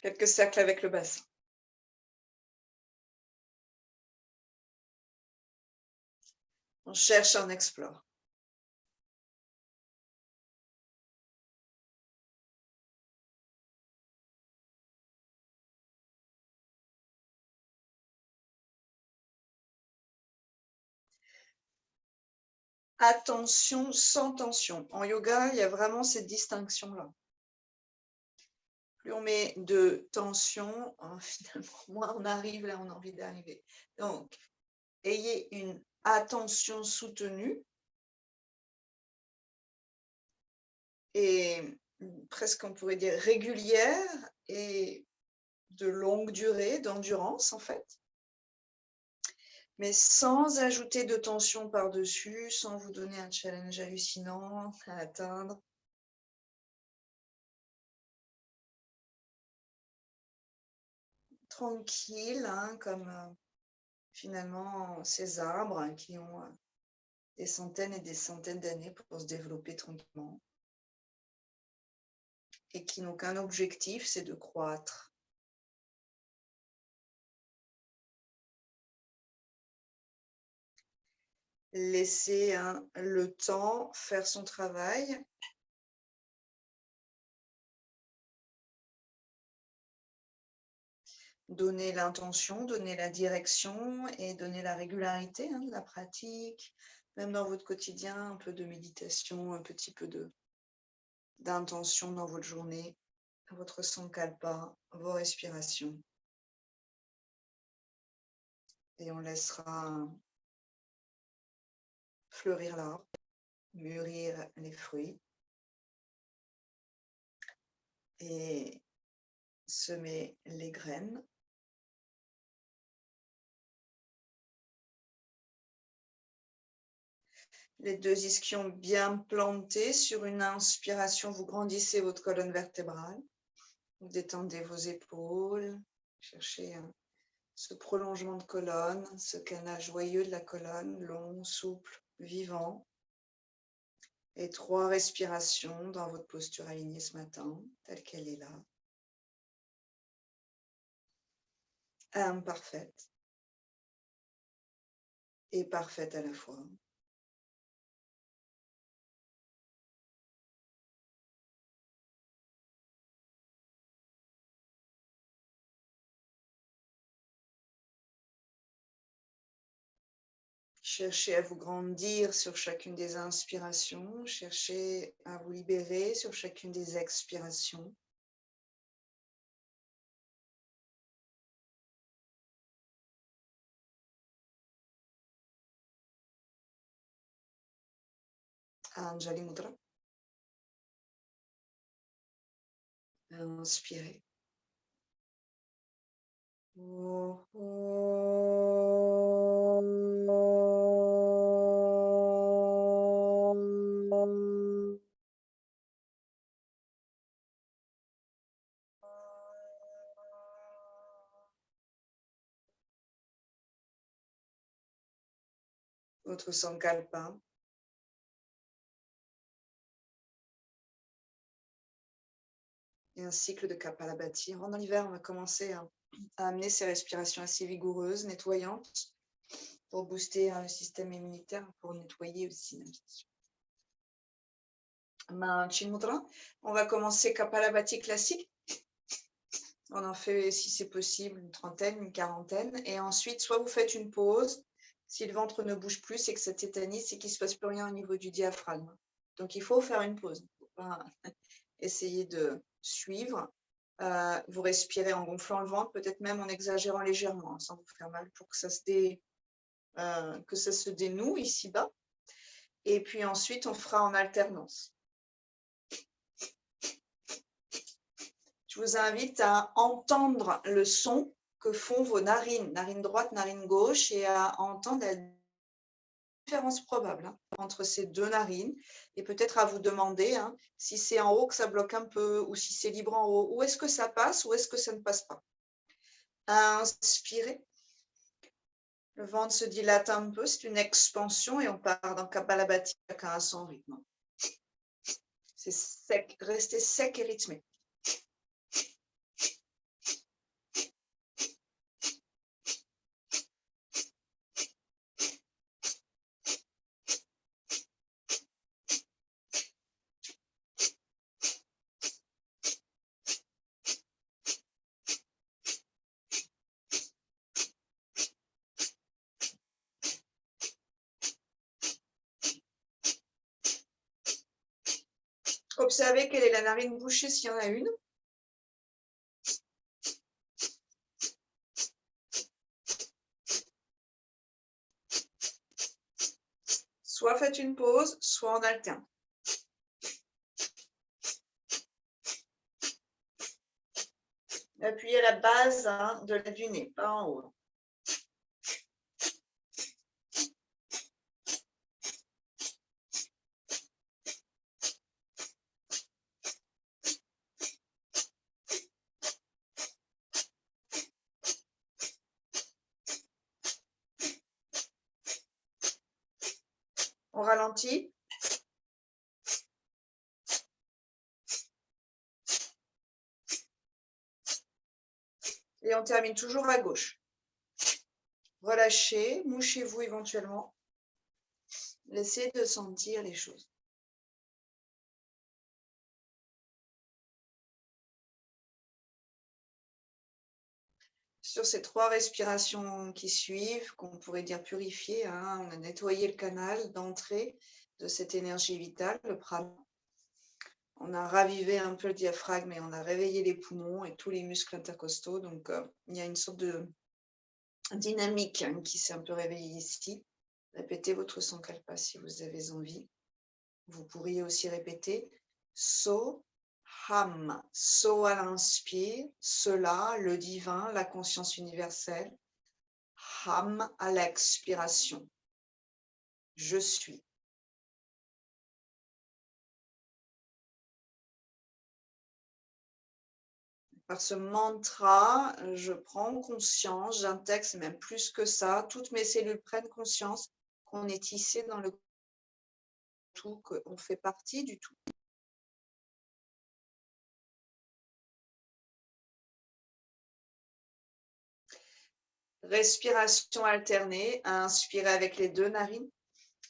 Quelques cercles avec le bassin. On cherche, on explore. Attention sans tension. En yoga, il y a vraiment cette distinction-là. Plus on met de tension, finalement, moins on arrive là où on a envie d'arriver. Donc, ayez une attention soutenue et presque on pourrait dire régulière et de longue durée, d'endurance en fait, mais sans ajouter de tension par-dessus, sans vous donner un challenge hallucinant à atteindre. Tranquille, hein, comme finalement ces arbres hein, qui ont des centaines et des centaines d'années pour se développer tranquillement et qui n'ont qu'un objectif, c'est de croître. Laissez le temps faire son travail. Donner l'intention, donner la direction et donner la régularité de la pratique, même dans votre quotidien, un peu de méditation, un petit peu d'intention dans votre journée, votre sankalpa, vos respirations. Et on laissera fleurir l'arbre, mûrir les fruits et semer les graines. Les deux ischions bien plantés. Sur une inspiration, vous grandissez votre colonne vertébrale. Vous détendez vos épaules. Cherchez ce prolongement de colonne, ce canal joyeux de la colonne, long, souple, vivant. Et 3 respirations dans votre posture alignée ce matin, telle qu'elle est là. Imparfaite et parfaite à la fois. Cherchez à vous grandir sur chacune des inspirations, cherchez à vous libérer sur chacune des expirations. Anjali Mudra. Inspirez. Votre sankalpa. Et un cycle de Kapalabhati. Pendant l'hiver, on va commencer à amener ces respirations assez vigoureuses, nettoyantes, pour booster le système immunitaire, pour nettoyer aussi. Chin Mudra. On va commencer Kapalabhati classique. On en fait, si c'est possible, une trentaine, une quarantaine. Et ensuite, soit vous faites une pause. Si le ventre ne bouge plus, c'est que ça tétanise, c'est qu'il ne se passe plus rien au niveau du diaphragme. Donc, il faut faire une pause. Il ne faut pas essayer de suivre. Vous respirez en gonflant le ventre, peut-être même en exagérant légèrement, sans vous faire mal, pour que ça se dénoue ici-bas. Et puis ensuite, on fera en alternance. Je vous invite à entendre le son que font vos narines, narine droite, narine gauche, et à entendre la différence probable entre ces deux narines, et peut-être à vous demander si c'est en haut que ça bloque un peu, ou si c'est libre en haut, où est-ce que ça passe, ou est-ce que ça ne passe pas. Inspirez. Le ventre se dilate un peu, c'est une expansion, et on part dans Kapalabhati à son rythme. C'est sec, restez sec et rythmé. Observez quelle est la narine bouchée s'il y en a une. Soit faites une pause, soit en alterne. Appuyez à la base du nez, pas en haut. On ralentit. Et on termine toujours à gauche. Relâchez, mouchez-vous éventuellement. Laissez de sentir les choses. Sur ces 3 respirations qui suivent, qu'on pourrait dire purifiées, on a nettoyé le canal d'entrée de cette énergie vitale, le prana. On a ravivé un peu le diaphragme et on a réveillé les poumons et tous les muscles intercostaux. Donc, il y a une sorte de dynamique qui s'est un peu réveillée ici. Répétez votre sankalpa si vous avez envie. Vous pourriez aussi répéter So Ham. So à l'inspire, cela, le divin, la conscience universelle. Ham à l'expiration. Je suis. Par ce mantra, je prends conscience, j'intègre même plus que ça, toutes mes cellules prennent conscience qu'on est tissé dans le tout, qu'on fait partie du tout. Respiration alternée, inspirez avec les 2 narines,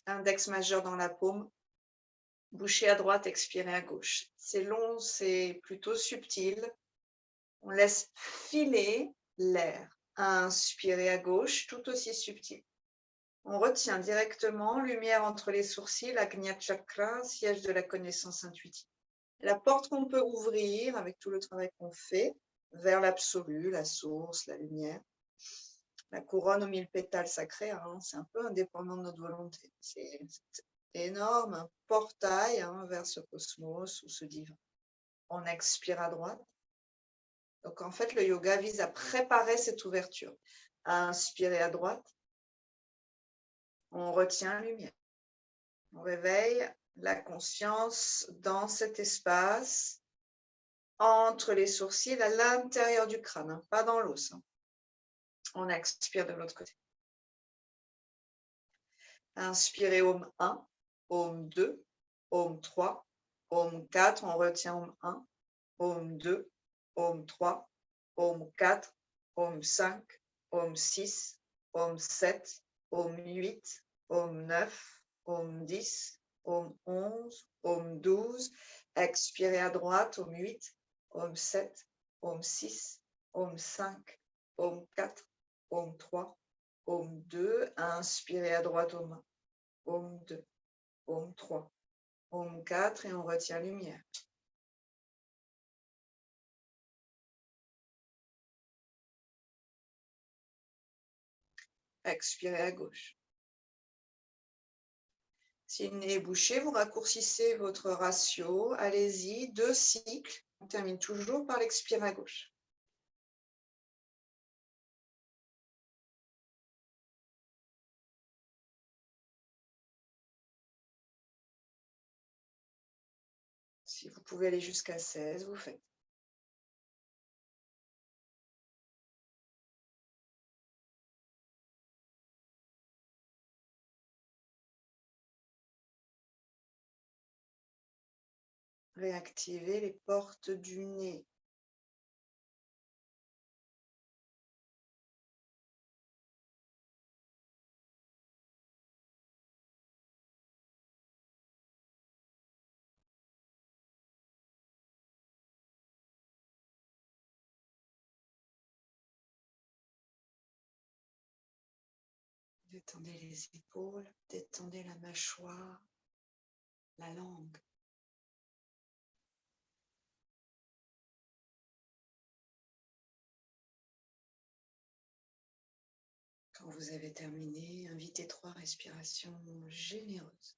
index majeur dans la paume, bouchez à droite, expirez à gauche. C'est long, c'est plutôt subtil. On laisse filer l'air. Inspirez à gauche, tout aussi subtil. On retient directement, lumière entre les sourcils, Agnya Chakra, siège de la connaissance intuitive. La porte qu'on peut ouvrir avec tout le travail qu'on fait vers l'absolu, la source, la lumière. La couronne aux 1000 pétales sacrés, c'est un peu indépendant de notre volonté. C'est énorme, un portail vers ce cosmos ou ce divin. On expire à droite. Donc en fait, le yoga vise à préparer cette ouverture. À inspirer à droite. On retient lumière. On réveille la conscience dans cet espace entre les sourcils à l'intérieur du crâne, pas dans l'os. On expire de l'autre côté. Inspirez Om 1, Om 2, Om 3, Om 4, on retient Om 1, Om 2, Om 3, Om 4, Om 5, Om 6, Om 7, Om 8, Om 9, Om 10, Om 11, Om 12. Expirez à droite, Om 8, Om 7, Om 6, Om 5, Om 4, Om 3, Om 2. Inspirez à droite, Om 1, Om 2, Om 3, Om 4 et on retient lumière. Expirez à gauche. Si le nez est bouché, vous raccourcissez votre ratio. Allez-y, 2 cycles. On termine toujours par l'expire à gauche. Si vous pouvez aller jusqu'à 16, vous faites. Réactivez les portes du nez. Détendez les épaules, détendez la mâchoire, la langue. Quand vous avez terminé, invitez 3 respirations généreuses.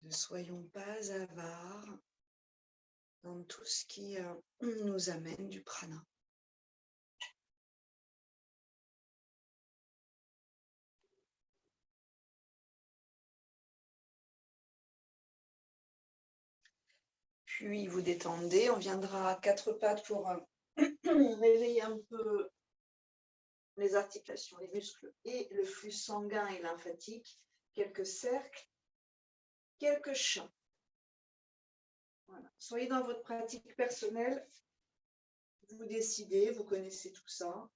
Ne soyons pas avares dans tout ce qui nous amène du prana. Puis vous détendez, on viendra à 4 pattes pour réveiller un peu les articulations, les muscles et le flux sanguin et lymphatique. Quelques cercles, quelques champs. Voilà. Soyez dans votre pratique personnelle. Vous décidez, vous connaissez tout ça.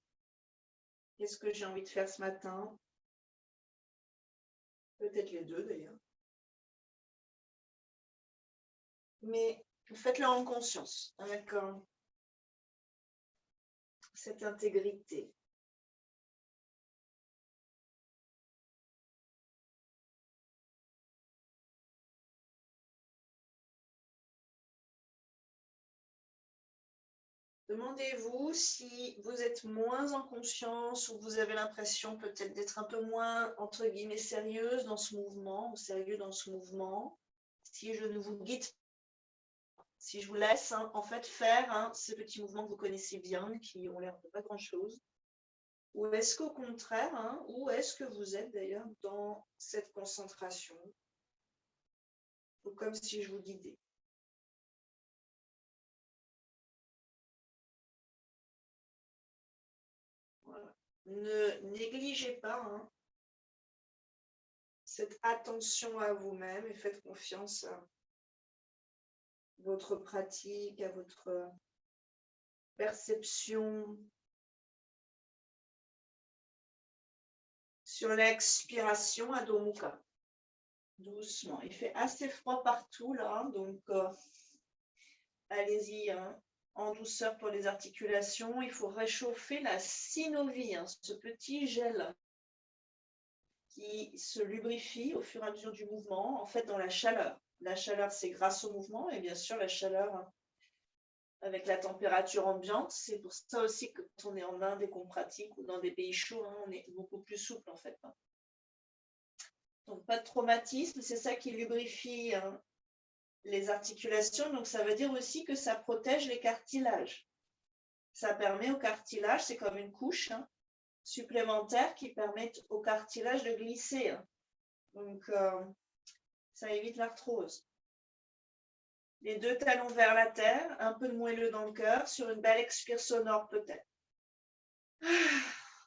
Qu'est-ce que j'ai envie de faire ce matin? Peut-être les deux d'ailleurs. Mais faites-le en conscience, avec cette intégrité. Demandez-vous si vous êtes moins en conscience ou vous avez l'impression peut-être d'être un peu moins, entre guillemets, sérieuse dans ce mouvement, ou sérieux dans ce mouvement, si je ne vous guide pas, si je vous laisse en fait faire ces petits mouvements que vous connaissez bien, qui ont l'air de pas grand-chose, ou est-ce qu'au contraire, où est-ce que vous êtes d'ailleurs dans cette concentration, ou comme si je vous guidais. Voilà. Ne négligez pas cette attention à vous-même et faites confiance à votre pratique, à votre perception. Sur l'expiration, Adho Mukha. Doucement. Il fait assez froid partout là, donc allez-y en douceur pour les articulations. Il faut réchauffer la synovie, ce petit gel qui se lubrifie au fur et à mesure du mouvement, en fait dans la chaleur. La chaleur, c'est grâce au mouvement, et bien sûr la chaleur avec la température ambiante. C'est pour ça aussi que quand on est en Inde et qu'on pratique, ou dans des pays chauds, on est beaucoup plus souple en fait. Donc pas de traumatisme, c'est ça qui lubrifie les articulations. Donc ça veut dire aussi que ça protège les cartilages. Ça permet au cartilage, c'est comme une couche supplémentaire qui permet au cartilage de glisser. Donc ça évite l'arthrose. Les 2 talons vers la terre, un peu de moelleux dans le cœur, sur une belle expire sonore peut-être.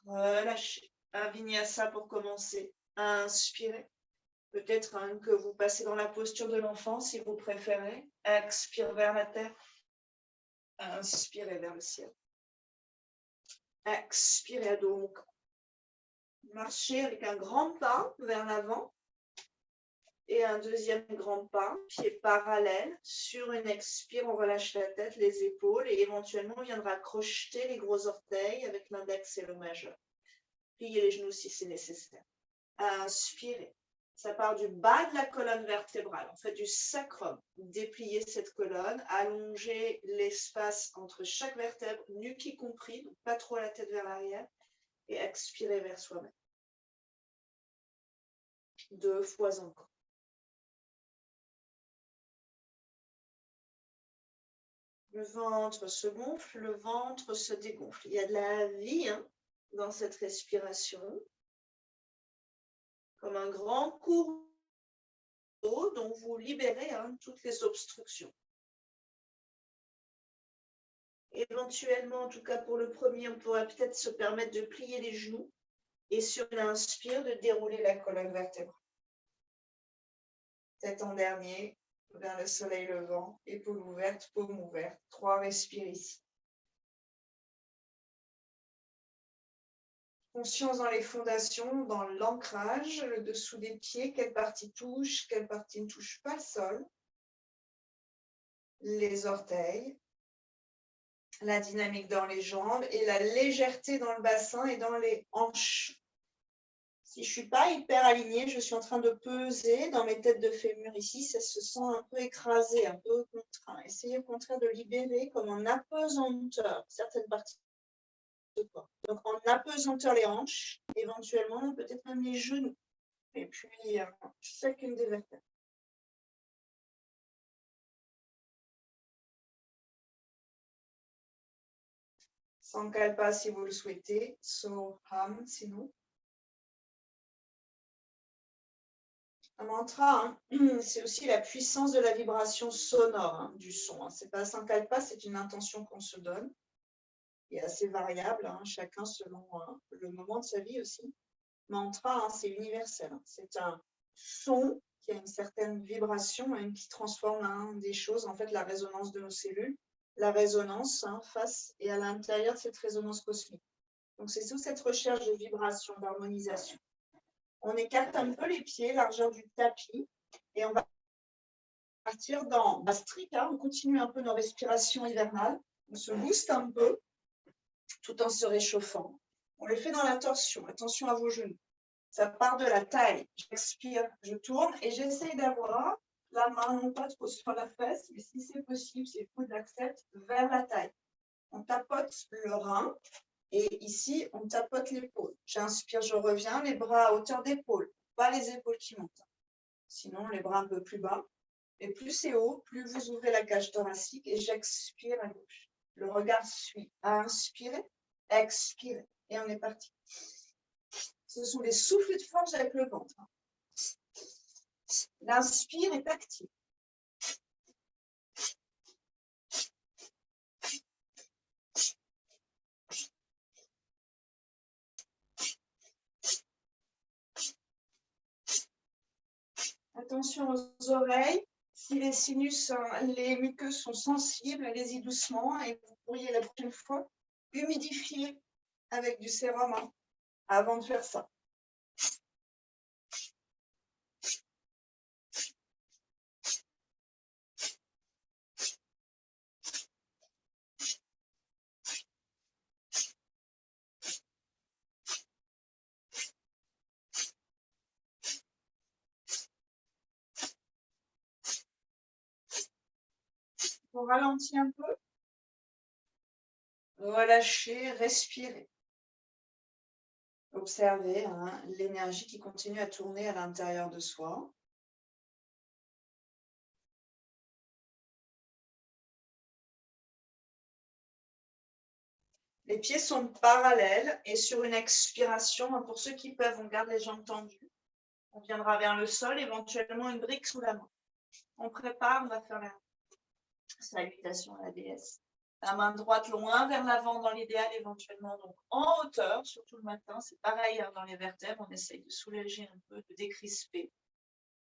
Relâchez. Un vinyasa pour commencer. Inspirez. Peut-être que vous passez dans la posture de l'enfant si vous préférez. Expire vers la terre. Inspirez vers le ciel. Expirez Adho Mukha. Marchez avec un grand pas vers l'avant. Et un deuxième grand pas, pied parallèle. Sur une expire, on relâche la tête, les épaules et éventuellement on viendra crocheter les gros orteils avec l'index et le majeur. Pliez les genoux si c'est nécessaire. Inspirez. Ça part du bas de la colonne vertébrale, en fait du sacrum. Dépliez cette colonne, allongez l'espace entre chaque vertèbre, nuque y compris, donc pas trop la tête vers l'arrière, et expirez vers soi-même. 2 fois encore. Le ventre se gonfle, le ventre se dégonfle. Il y a de la vie dans cette respiration, comme un grand courant d'eau dont vous libérez toutes les obstructions. Éventuellement, en tout cas pour le premier, on pourrait peut-être se permettre de plier les genoux et sur l'inspire, de dérouler la colonne vertébrale. Tête en dernier, vers le soleil levant, épaules ouvertes, paumes ouvertes. 3 respires ici. Conscience dans les fondations, dans l'ancrage, le dessous des pieds, quelle partie touche, quelle partie ne touche pas le sol. Les orteils, la dynamique dans les jambes et la légèreté dans le bassin et dans les hanches. Si je ne suis pas hyper alignée, je suis en train de peser dans mes têtes de fémur ici, ça se sent un peu écrasé, un peu contraint. Essayez au contraire de libérer comme en apesanteur certaines parties corps. Donc, en apesanteur les hanches, éventuellement, peut-être même les genoux. Et puis, chacune des vertèbres. Sankalpa si vous le souhaitez, Soham sinon. Un mantra, hein, c'est aussi la puissance de la vibration sonore hein, du son. Hein. C'est pas Sankalpa, c'est une intention qu'on se donne. Et assez variable, hein, chacun selon le moment de sa vie aussi. Mantra, hein, c'est universel. Hein. C'est un son qui a une certaine vibration hein, qui transforme hein, des choses, en fait, la résonance de nos cellules, la résonance hein, face et à l'intérieur de cette résonance cosmique. Donc, c'est sous cette recherche de vibration, d'harmonisation. On écarte un peu les pieds, largeur du tapis, et on va partir dans Bastrika. On continue un peu nos respirations hivernales. On se booste un peu, tout en se réchauffant. On le fait dans la torsion. Attention à vos genoux. Ça part de la taille. J'expire, je tourne et j'essaye d'avoir la main, non pas trop sur la fesse, mais si c'est possible, si le coude l'accepte, vers la taille. On tapote le rein et ici, on tapote l'épaule. J'inspire, je reviens, les bras à hauteur d'épaule, pas les épaules qui montent. Sinon, les bras un peu plus bas. Et plus c'est haut, plus vous ouvrez la cage thoracique et j'expire à gauche. Le regard suit. À inspirer, expirer. Et on est parti. Ce sont des souffles de force avec le ventre. L'inspire est actif. Attention aux oreilles. Si les sinus, les muqueuses sont sensibles, allez-y doucement et vous pourriez la prochaine fois humidifier avec du sérum hein, avant de faire ça. On ralentit un peu. Relâchez, respirez. Observez hein, l'énergie qui continue à tourner à l'intérieur de soi. Les pieds sont parallèles et sur une expiration, pour ceux qui peuvent, on garde les jambes tendues. On viendra vers le sol, éventuellement une brique sous la main. On prépare, on va faire la salutation à la déesse. La main droite loin vers l'avant dans l'idéal, éventuellement donc en hauteur, surtout le matin. C'est pareil hein, dans les vertèbres, on essaye de soulager un peu, de décrisper.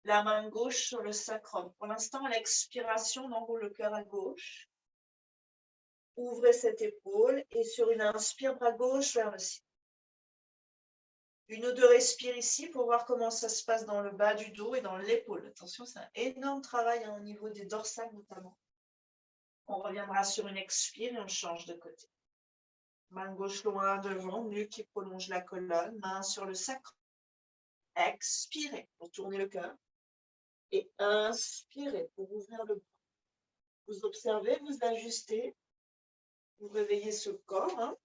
La main gauche sur le sacrum. Pour l'instant, à l'expiration, on enroule le cœur à gauche. Ouvrez cette épaule et sur une inspire, bras gauche vers le ciel. Une ou deux respires ici pour voir comment ça se passe dans le bas du dos et dans l'épaule. Attention, c'est un énorme travail hein, au niveau des dorsales notamment. On reviendra sur une expire et on change de côté. Main gauche loin devant, nuque qui prolonge la colonne, main sur le sacre. Expirez pour tourner le cœur et inspirez pour ouvrir le bras. Vous observez, vous ajustez, vous réveillez ce corps hein,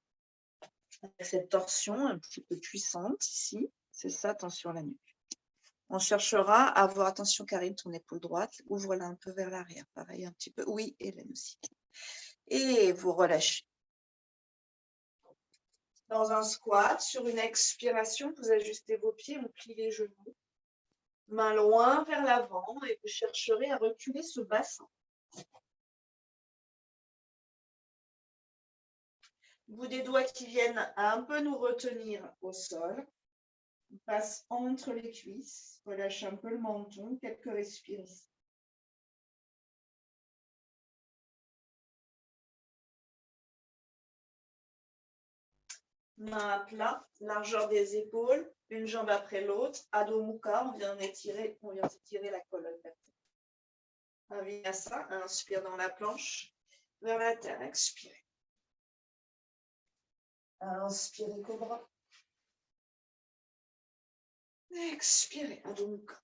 avec cette torsion un petit peu puissante ici. C'est ça, attention à la nuque. On cherchera à avoir, attention Karine, ton épaule droite, ouvre-la un peu vers l'arrière, pareil un petit peu. Oui, Hélène aussi. Et vous relâchez. Dans un squat, sur une expiration, vous ajustez vos pieds, vous pliez les genoux. Main loin vers l'avant et vous chercherez à reculer ce bassin. Bout des doigts qui viennent un peu nous retenir au sol. On passe entre les cuisses, relâche un peu le menton, quelques respires ici. Main à plat, largeur des épaules, une jambe après l'autre, Adho Mukha, on vient s'étirer la colonne vertébrale. Vinyasa, inspire dans la planche, vers la terre, expirez. Inspirez cobra. Expirez, Adho Mukha.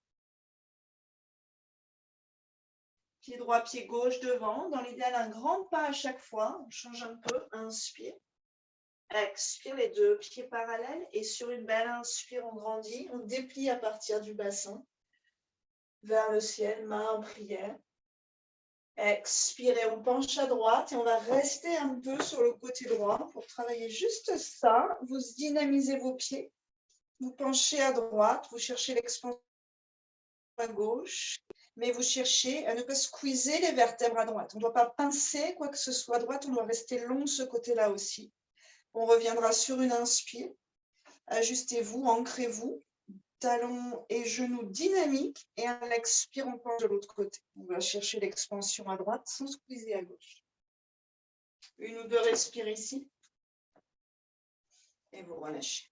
Pied droit, pied gauche devant. Dans l'idéal, un grand pas à chaque fois. On change un peu. Inspire. Expire, les deux pieds parallèles. Et sur une belle inspire, on grandit. On déplie à partir du bassin vers le ciel, main en prière. Expirez, on penche à droite et on va rester un peu sur le côté droit pour travailler juste ça. Vous dynamisez vos pieds, vous penchez à droite, vous cherchez l'expansion à gauche, mais vous cherchez à ne pas squeezer les vertèbres à droite. On ne doit pas pincer quoi que ce soit à droite, on doit rester long de ce côté-là aussi. On reviendra sur une inspire. Ajustez-vous, ancrez-vous. Talons et genoux dynamiques et un expire, on penche de l'autre côté. On va chercher l'expansion à droite sans squeezer à gauche. Une ou deux respires ici et vous relâchez.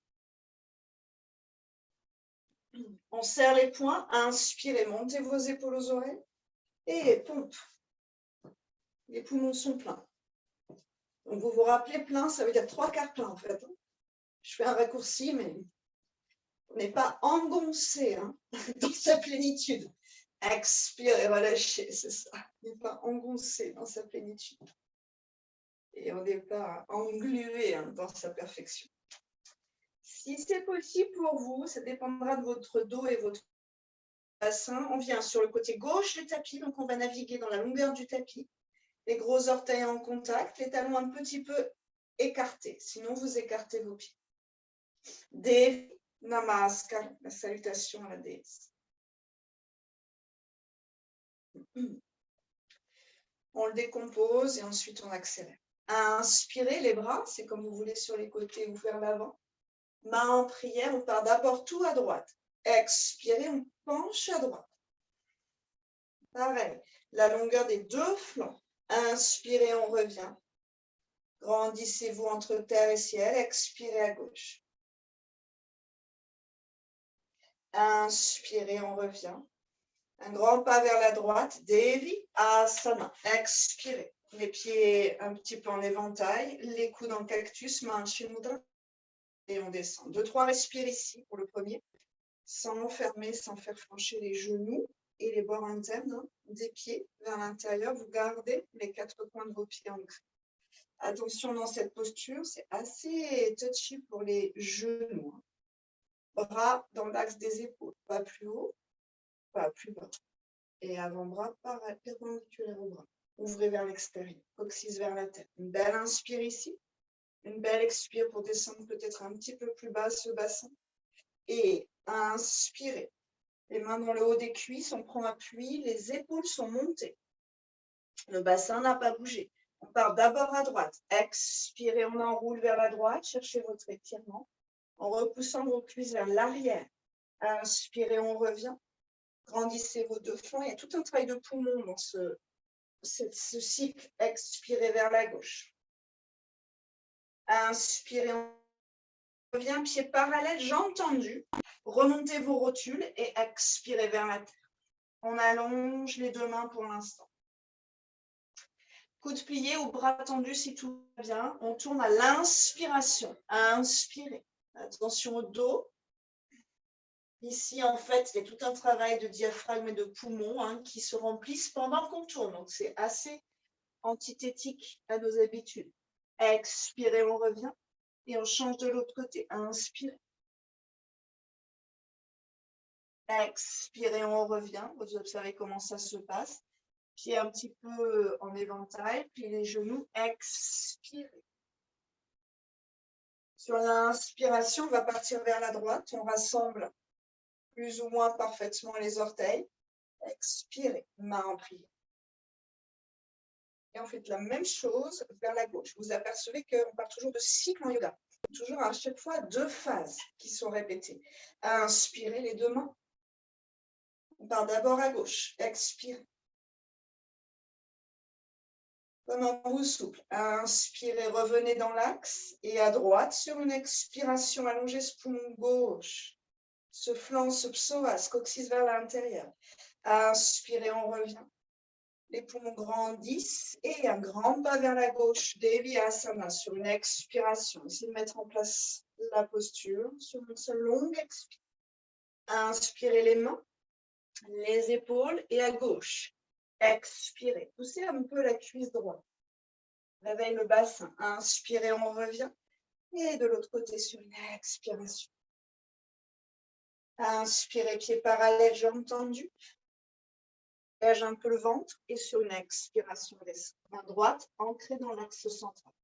On serre les poings, inspirez, montez vos épaules aux oreilles et pompe. Les poumons sont pleins. Donc vous vous rappelez plein, ça veut dire 3/4 plein en fait. Je fais un raccourci, mais on n'est pas engoncé dans sa plénitude. Expirez, relâchez, c'est ça. On n'est pas engoncé dans sa plénitude. Et on n'est pas englué dans sa perfection. Si c'est possible pour vous, ça dépendra de votre dos et votre bassin. On vient sur le côté gauche du tapis, donc on va naviguer dans la longueur du tapis. Les gros orteils en contact, les talons un petit peu écartés. Sinon, vous écartez vos pieds. Devi Namaskar, la salutation à la déesse. On le décompose et ensuite on accélère. Inspirez les bras, c'est comme vous voulez sur les côtés ou vers l'avant. Main en prière, on part d'abord tout à droite. Expirez, on penche à droite. Pareil, la longueur des deux flancs. Inspirez, on revient. Grandissez-vous entre terre et ciel. Expirez à gauche. Inspirez, on revient. Un grand pas vers la droite. Devi Asana. Expirez. Les pieds un petit peu en éventail. Les coudes en cactus. Main Shin Mudra. Et on descend. 2-3 respires ici pour le premier. Sans fermer, sans faire flancher les genoux et les bords internes des pieds vers l'intérieur. Vous gardez les 4 coins de vos pieds ancrés. Attention dans cette posture, c'est assez touchy pour les genoux. Bras dans l'axe des épaules, pas plus haut, pas plus bas. Et avant-bras perpendiculaire au bras. Ouvrez vers l'extérieur, coccyx vers la tête. Une belle inspire ici, une belle expire pour descendre peut-être un petit peu plus bas ce bassin. Et inspirez. Les mains dans le haut des cuisses, on prend appui, les épaules sont montées. Le bassin n'a pas bougé. On part d'abord à droite. Expirez, on enroule vers la droite. Cherchez votre étirement en repoussant vos cuisses vers l'arrière. Inspirez, on revient. Grandissez vos deux flancs. Il y a tout un travail de poumon dans ce cycle. Expirez vers la gauche. Inspirez, on revient. Pieds parallèles, jambes tendues. Remontez vos rotules et expirez vers la terre. On allonge les deux mains pour l'instant. Coudes pliés ou bras tendus si tout va bien. On tourne à l'inspiration. Inspirez. Attention au dos. Ici, en fait, il y a tout un travail de diaphragme et de poumon qui se remplissent pendant qu'on tourne. Donc, c'est assez antithétique à nos habitudes. Expirez, on revient. Et on change de l'autre côté. Inspirez. Expirez, on revient. Vous observez comment ça se passe. Pieds un petit peu en éventail, puis les genoux, expirez. Sur l'inspiration, on va partir vers la droite. On rassemble plus ou moins parfaitement les orteils. Expirez, main en prière. Et on fait la même chose vers la gauche. Vous apercevez qu'on part toujours de cycle en yoga. Toujours à chaque fois 2 phases qui sont répétées. Inspirez les 2 mains. On part d'abord à gauche. Expirez. Comment vous souple. Inspirez, revenez dans l'axe et à droite sur une expiration, allongez ce poumon gauche, ce flanc, ce psoas, coccyx vers l'intérieur. Inspirez, on revient. Les poumons grandissent et un grand pas vers la gauche, Devi Asana, sur une expiration. Essayez de mettre en place la posture sur une seule longue expire. Inspirez les mains, les épaules et à gauche. Expirez. Poussez un peu la cuisse droite. Réveille le bassin. Inspirez, on revient. Et de l'autre côté sur une expiration. Inspirez, pied parallèle, jambes tendues. Engage un peu le ventre et sur une expiration, laisse main droite ancrée dans l'axe central.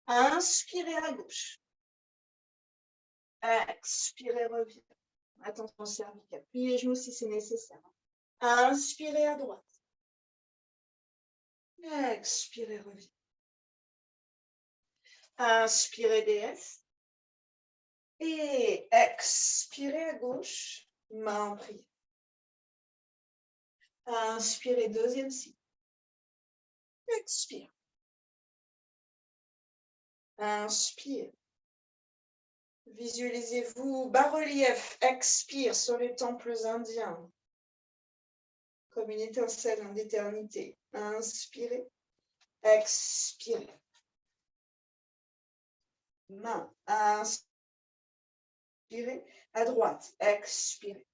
Inspirez à gauche. Expirez, reviens. Attention cervicale. Pliez les genoux si c'est nécessaire. Inspirez à droite. Expirez, reviens. Inspirez, déesse. Et expirez à gauche, main en prière. Inspirez, deuxième cycle. Expire. Inspire. Visualisez-vous bas-relief, expire sur les temples indiens, comme une étincelle d'éternité. Inspirez, expirez. Main, inspirez, à droite, expirez.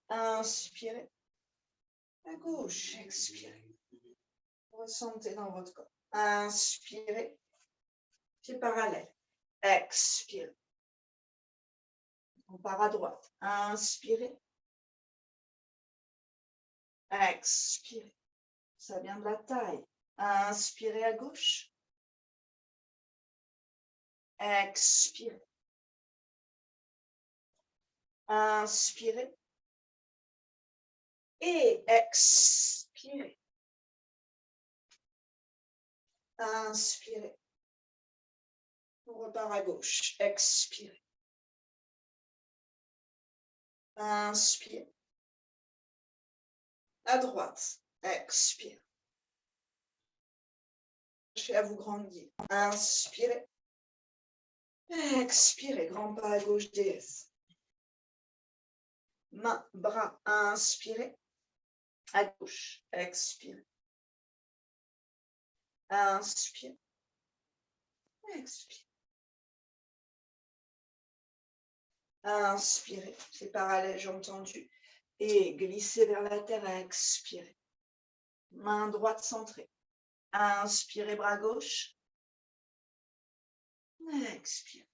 Inspirez, à gauche, expirez. Ressentez dans votre corps. Inspirez, pied parallèle, expirez. On part à droite. Inspirez. Expirez. Ça vient de la taille. Inspirez à gauche. Expirez. Inspirez. Et expirez. Inspirez. On repart à gauche. Expirez. Inspire. À droite. Expire. Cherchez à vous grandir. Inspirez. Expirez. Grand pas à gauche, déesse. Main, bras. Inspirez. À gauche. Expirez. Inspire. Expire. Inspirez. C'est parallèle, j'ai entendu. Et glissez vers la terre. Expirez. Main droite centrée. Inspirez, bras gauche. Expire.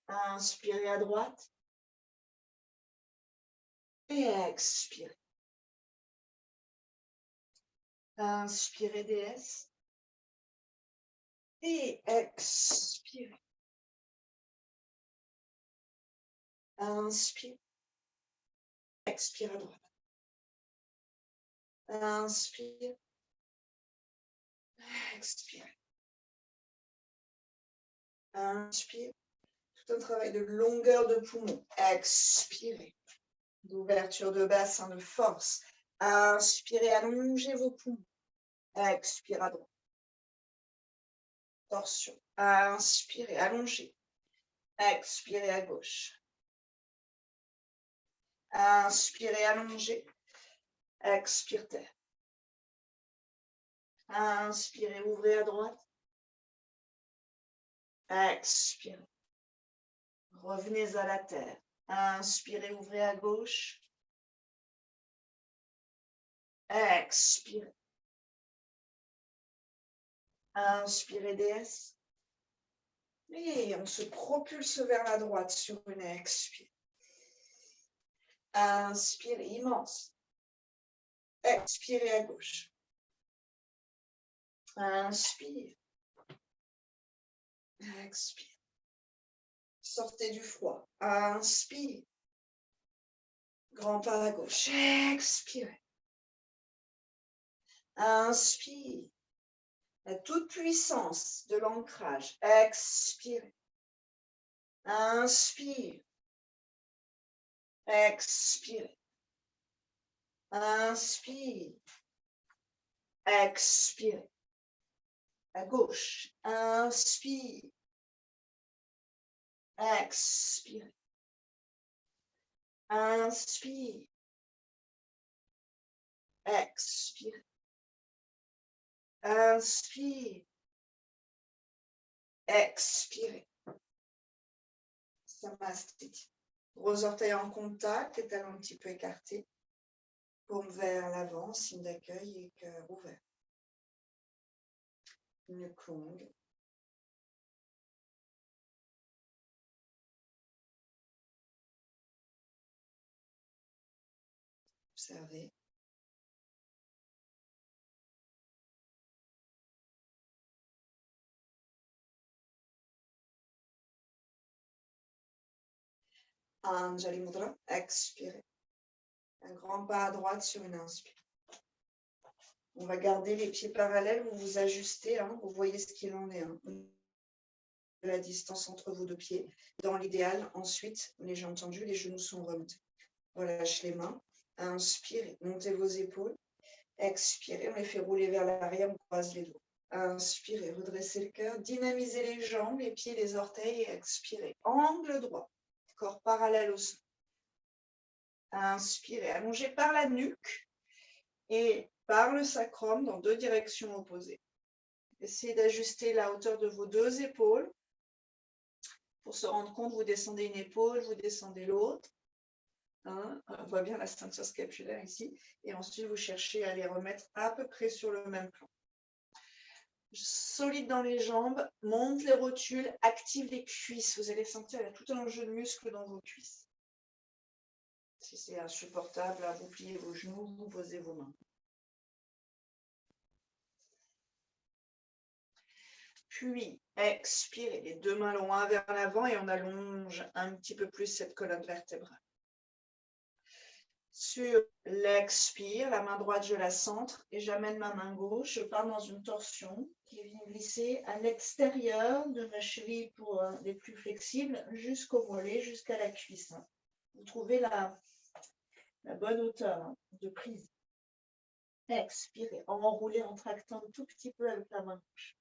Inspirez à droite. Et expirez. Inspirez, déesse. Et expirez. Inspire. Expire à droite. Inspire. Expire. Inspire. Tout un travail de longueur de poumon. Expirez. D'ouverture de bassin, de force. Inspirez, allongez vos poumons. Expire à droite. Torsion. Inspirez, allongez. Expirez à gauche. Inspirez, allongez. Expire terre. Inspirez, ouvrez à droite. Expirez. Revenez à la terre. Inspirez, ouvrez à gauche. Expirez. Inspirez, déesse. Et on se propulse vers la droite sur une expire. Inspirez, immense. Expirez à gauche. Inspire. Expire. Sortez du froid. Inspire. Grand pas à gauche. Expirez. Inspire. La toute puissance de l'ancrage. Expirez. Inspire. Expirez. Inspire. Expirez. À gauche. Inspire. Expirez. Inspire. Expire. Inspire. Expirez. Samasthiti. Gros orteils en contact, les talons un petit peu écartés. Paume vers l'avant, signe d'accueil et cœur ouvert. Nuque longue. Observez. Anjali Mudra, expirez. Un grand pas à droite sur une inspire. On va garder les pieds parallèles, vous vous ajustez, hein, vous voyez ce qu'il en est. Hein. La distance entre vos deux pieds. Dans l'idéal, ensuite, les jambes tendues, les genoux sont remontés. Relâchez les mains. Inspirez, montez vos épaules. Expirez, on les fait rouler vers l'arrière, on croise les doigts. Inspirez, redressez le cœur, dynamisez les jambes, les pieds, les orteils et expirez. Angle droit, corps parallèle au sol. Inspirez, allongez par la nuque et par le sacrum dans deux directions opposées. Essayez d'ajuster la hauteur de vos deux épaules. Pour se rendre compte, vous descendez une épaule, vous descendez l'autre. Hein, on voit bien la ceinture scapulaire ici. Et ensuite, vous cherchez à les remettre à peu près sur le même plan. Solide dans les jambes, monte les rotules, active les cuisses. Vous allez sentir qu'il y a tout un jeu de muscles dans vos cuisses. Si c'est insupportable, vous pliez vos genoux, vous posez vos mains. Puis, expirez, les deux mains loin vers l'avant et on allonge un petit peu plus cette colonne vertébrale. Sur l'expire, la main droite, je la centre et j'amène ma main gauche. Je pars dans une torsion qui vient glisser à l'extérieur de ma cheville pour les plus flexibles jusqu'au mollet, jusqu'à la cuisse. Vous trouvez la bonne hauteur de prise. Expirez, enroulez en tractant un tout petit peu avec la main gauche.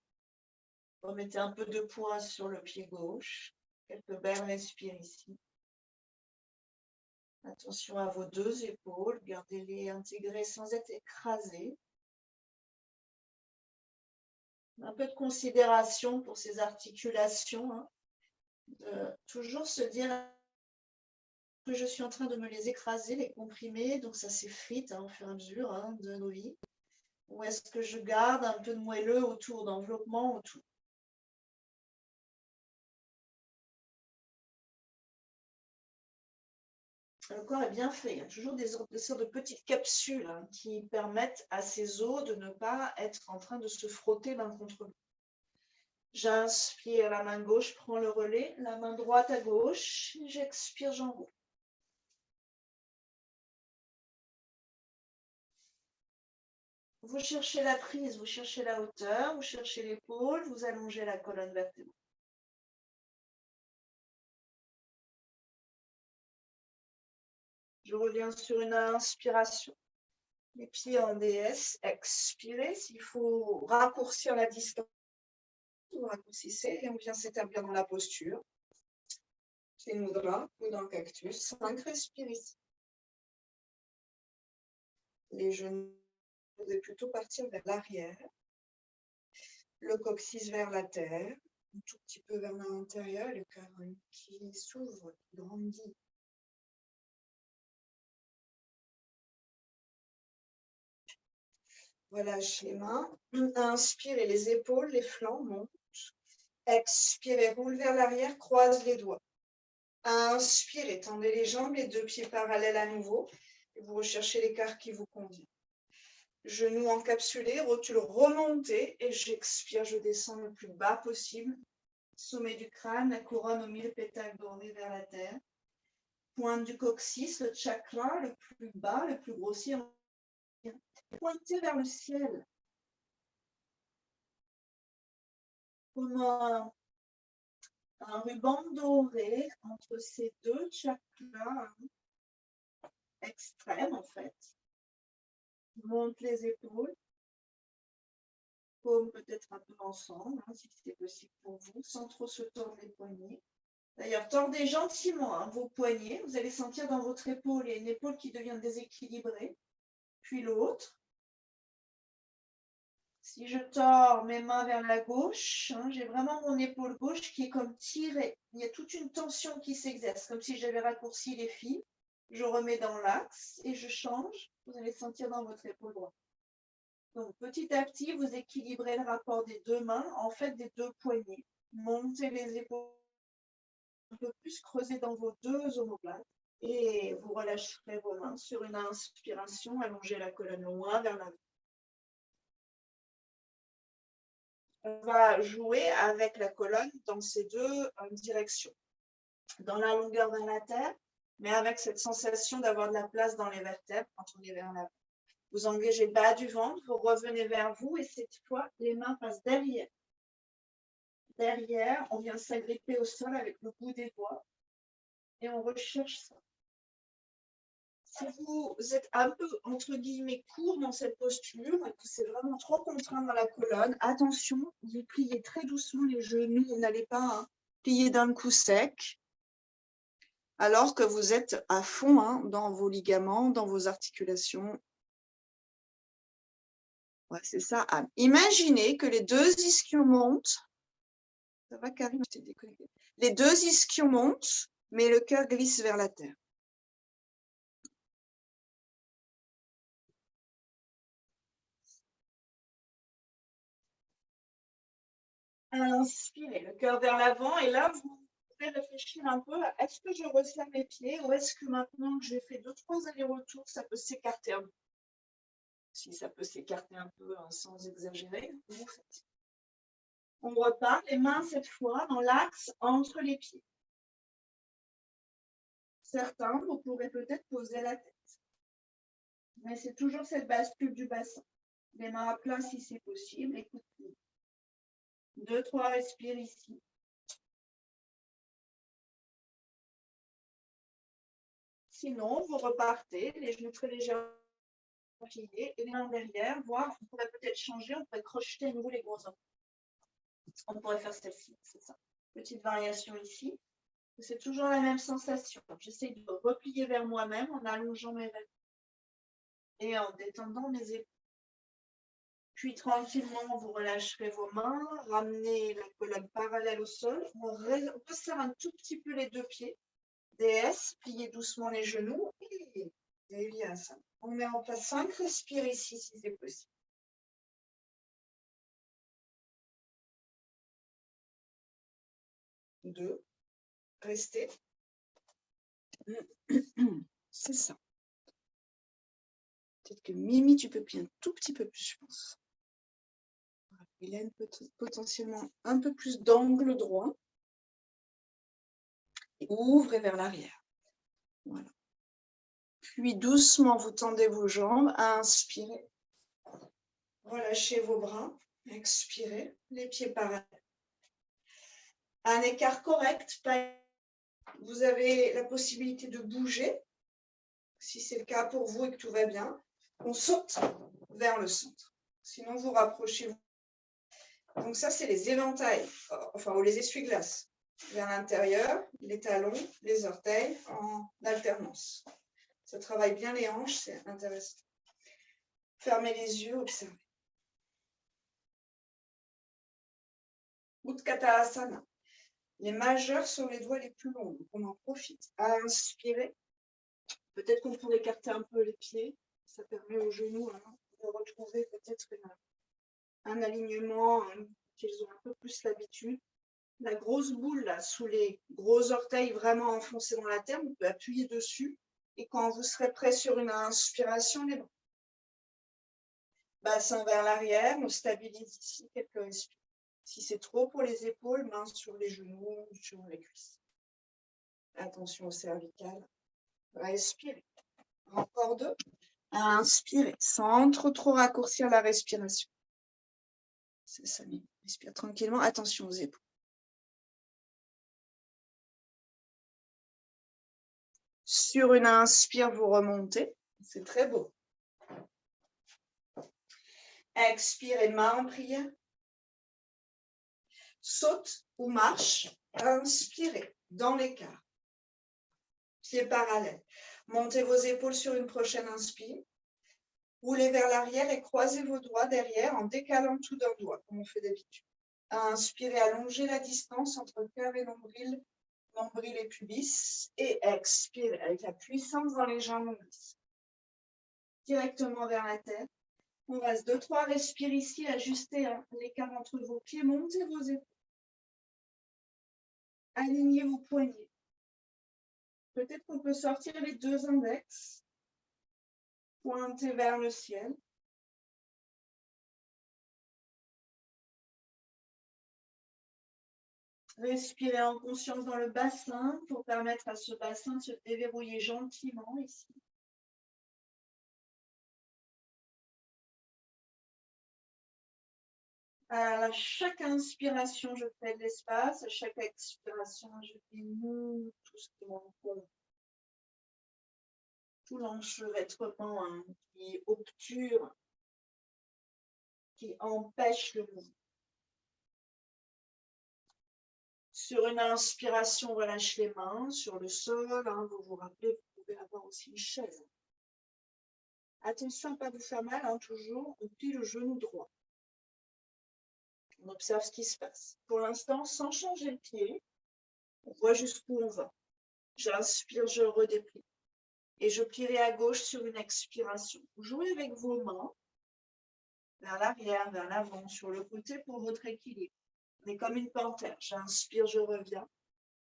Remettez un peu de poids sur le pied gauche. Quelques belles respires ici. Attention à vos deux épaules, gardez-les intégrées sans être écrasées. Un peu de considération pour ces articulations. Hein. De toujours se dire que je suis en train de me les écraser, les comprimer, donc ça s'effrite au fur et à mesure de nos vies. Ou est-ce que je garde un peu de moelleux autour, d'enveloppement autour? Le corps est bien fait. Il y a toujours des sortes de petites capsules qui permettent à ces os de ne pas être en train de se frotter l'un contre l'autre. J'inspire, la main gauche prend le relais, la main droite à gauche. J'expire, j'enroule. Vous cherchez la prise, vous cherchez la hauteur, vous cherchez l'épaule, vous allongez la colonne vertébrale. Je reviens sur une inspiration. Les pieds en DS, expirez. S'il faut raccourcir la distance, vous raccourcissez et on vient s'établir dans la posture. C'est une mudra ou dans le cactus. 5 respires ici. Les genoux, vous devez plutôt partir vers l'arrière. Le coccyx vers la terre, un tout petit peu vers l'intérieur, le cœur qui s'ouvre, qui grandit. Relâchez les mains. Inspirez, les épaules, les flancs montent. Expirez, roule vers l'arrière, croise les doigts. Inspirez, tendez les jambes, les deux pieds parallèles à nouveau. Et vous recherchez l'écart qui vous convient. Genoux encapsulés, rotule remontée. Et j'expire, je descends le plus bas possible. Sommet du crâne, la couronne aux 1000 pétales dorés vers la terre. Pointe du coccyx, le chakra le plus bas, le plus grossier. Pointez vers le ciel. Comme un ruban doré entre ces deux chakras extrêmes, en fait. Monte les épaules. Paumes peut-être un peu ensemble, si c'est possible pour vous, sans trop se tordre les poignets. D'ailleurs, tordez gentiment vos poignets. Vous allez sentir dans votre épaule, il y a une épaule qui devient déséquilibrée, puis l'autre. Si je tords mes mains vers la gauche, j'ai vraiment mon épaule gauche qui est comme tirée. Il y a toute une tension qui s'exerce, comme si j'avais raccourci les fils. Je remets dans l'axe et je change. Vous allez sentir dans votre épaule droite. Donc, petit à petit, vous équilibrez le rapport des deux mains, en fait des deux poignets. Montez les épaules un peu plus, creusez dans vos deux omoplates. Et vous relâcherez vos mains sur une inspiration, allongez la colonne loin vers l'avant. On va jouer avec la colonne dans ces deux directions. Dans la longueur vers la terre, mais avec cette sensation d'avoir de la place dans les vertèbres quand on est vers l'avant. Vous engagez le bas du ventre, vous revenez vers vous et cette fois, les mains passent derrière. Derrière, on vient s'agripper au sol avec le bout des doigts et on recherche ça. Si vous êtes un peu, entre guillemets, court dans cette posture et que c'est vraiment trop contraint dans la colonne, attention, vous pliez très doucement les genoux, vous n'allez pas plier d'un coup sec, alors que vous êtes à fond dans vos ligaments, dans vos articulations. Ouais, c'est ça. Imaginez que les deux ischions montent. Ça va, Karine, je t'ai déconnecté. Les deux ischions montent, mais le cœur glisse vers la terre. Inspirez, le cœur vers l'avant. Et là, vous pouvez réfléchir un peu à est-ce que je resserre mes pieds ou est-ce que maintenant que j'ai fait 2-3 allers-retours, ça peut s'écarter un peu. Si ça peut s'écarter un peu sans exagérer, vous faites. On repart, les mains cette fois dans l'axe entre les pieds. Certains, vous pourrez peut-être poser la tête. Mais c'est toujours cette bascule du bassin. Les mains à plat si c'est possible. Écoutez. 2-3 respires ici. Sinon, vous repartez, les genoux très légèrement pliés et les mains derrière, voire on pourrait peut-être changer, on pourrait crocheter à nouveau les gros os. On pourrait faire celle-ci, c'est ça. Petite variation ici. C'est toujours la même sensation. J'essaie de replier vers moi-même en allongeant mes rêves et en détendant mes épaules. Puis tranquillement, vous relâcherez vos mains, ramenez la colonne parallèle au sol. On resserre un tout petit peu les deux pieds. DS, pliez doucement les genoux. Et bien ça. On met en place 5 respires ici si c'est possible. 2. Restez. C'est ça. Peut-être que Mimi, tu peux plier un tout petit peu plus, je pense. Hélène, potentiellement un peu plus d'angle droit. Et ouvrez vers l'arrière. Voilà. Puis doucement, vous tendez vos jambes. Inspirez. Relâchez vos bras. Expirez. Les pieds parallèles. Un écart correct. Vous avez la possibilité de bouger. Si c'est le cas pour vous et que tout va bien, on saute vers le centre. Sinon, vous rapprochez. Donc ça, c'est les éventails, enfin, ou les essuie-glaces. Vers l'intérieur, les talons, les orteils en alternance. Ça travaille bien les hanches, c'est intéressant. Fermez les yeux, observez. Utkatasana. Les majeurs sont les doigts les plus longs, donc on en profite. À inspirer, peut-être qu'on pourrait écarter un peu les pieds. Ça permet aux genoux de retrouver peut-être un alignement qu'ils ont un peu plus l'habitude. La grosse boule là, sous les gros orteils vraiment enfoncés dans la terre, vous pouvez appuyer dessus. Et quand vous serez prêt sur une inspiration, les bras. Bassin vers l'arrière, on stabilise ici quelques respirations. Si c'est trop pour les épaules, main sur les genoux, sur les cuisses. Attention au cervical. Respirez. Encore 2. Inspirez, sans trop raccourcir la respiration. C'est ça, respire tranquillement. Attention aux épaules. Sur une inspire, vous remontez. C'est très beau. Expirez, main en prière. Saute ou marche. Inspirez dans l'écart. Pieds parallèles. Montez vos épaules sur une prochaine inspire. Roulez vers l'arrière et croisez vos doigts derrière en décalant tout d'un doigt, comme on fait d'habitude. Inspirez, allongez la distance entre cœur et nombril et pubis. Et expirez avec la puissance dans les jambes. Directement vers la tête. On reste 2-3 respires ici, ajustez l'écart entre vos pieds, montez vos épaules. Alignez vos poignets. Peut-être qu'on peut sortir les deux index, pointer vers le ciel. Respirez en conscience dans le bassin pour permettre à ce bassin de se déverrouiller gentiment ici. À chaque inspiration, je fais de l'espace. À chaque expiration, je dénoue tout ce qui m'encombre. Tout l'enchevêtrement qui obture, qui empêche le mouvement. Sur une inspiration, relâche les mains sur le sol. Vous vous rappelez, vous pouvez avoir aussi une chaise. Attention à ne pas vous faire mal, toujours. On plie le genou droit. On observe ce qui se passe. Pour l'instant, sans changer le pied, on voit jusqu'où on va. J'inspire, je redéplie. Et je plierai à gauche sur une expiration. Vous jouez avec vos mains vers l'arrière, vers l'avant, sur le côté pour votre équilibre. On est comme une panthère. J'inspire, je reviens.